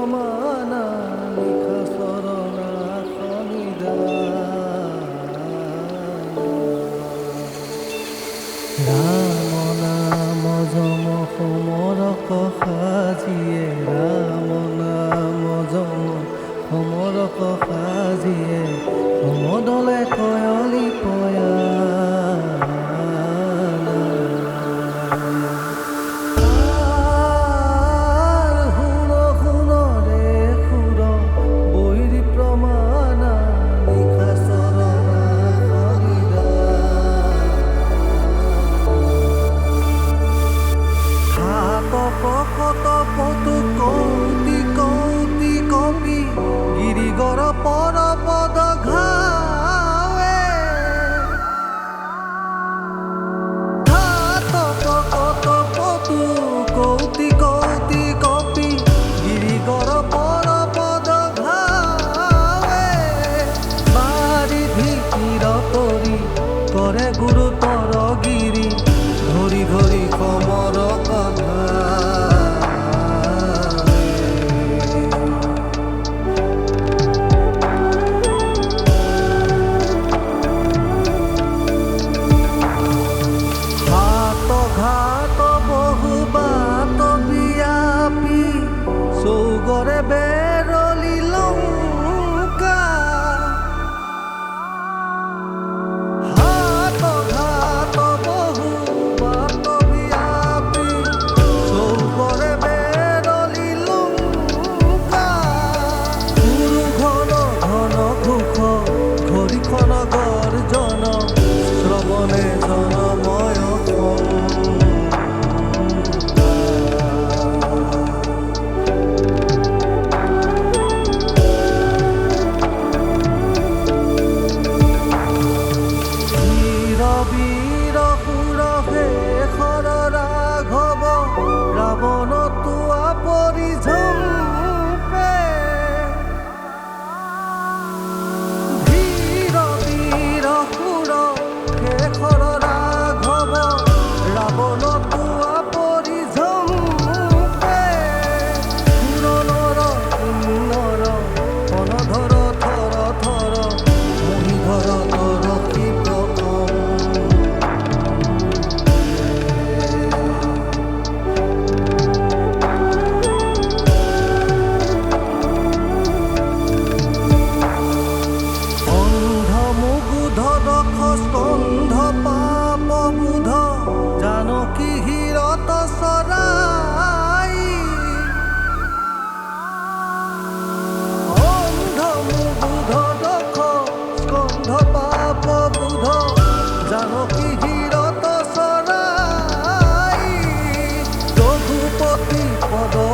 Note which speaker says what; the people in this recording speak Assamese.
Speaker 1: প্ৰমাণা লিখা চৰণা ৰাম নাম যম সমৰক সাজিয়ে ৰাম নাম যম সমৰক সাজিয়ে সমদলে কয়লি পয়া গিৰিগৰ পৰপদ ঘাৱে কত পতু কৌতি কৌতি কপি গিৰিগৰ পৰপদ ঘাৱে বাৰিধি তীৰ তৰি কৰে গুৰুতৰ গিৰি ধৰি ধৰি কমৰ কথা চৌগৰে বেৰলি লংকা হাত ঘাত বহু বাট বিয়াপি চৌগৰে বেৰলি লংকা গুৰু ঘন ঘন ঘোষ ঘড়ীখন গৰ্জন শ্ৰৱণে জনময় ৰাৱণ তোৱা পৰিঝম্পে ধীৰ বীৰ সুৰ শেখৰ ৰাঘৱ ৰাৱণ তোৱা পৰিঝম্পে সুৰনৰ কিন্নৰ অনধৰ থৰ থৰ মহিধৰ তৰসী স্কন্ধ পাপ বুধ জানকী হীৰত চৰাই অন্ধ মুবুধ দখ স্কন্ধ পাপ বুধ জানকী হীৰত চৰাই ৰঘুপতি পদ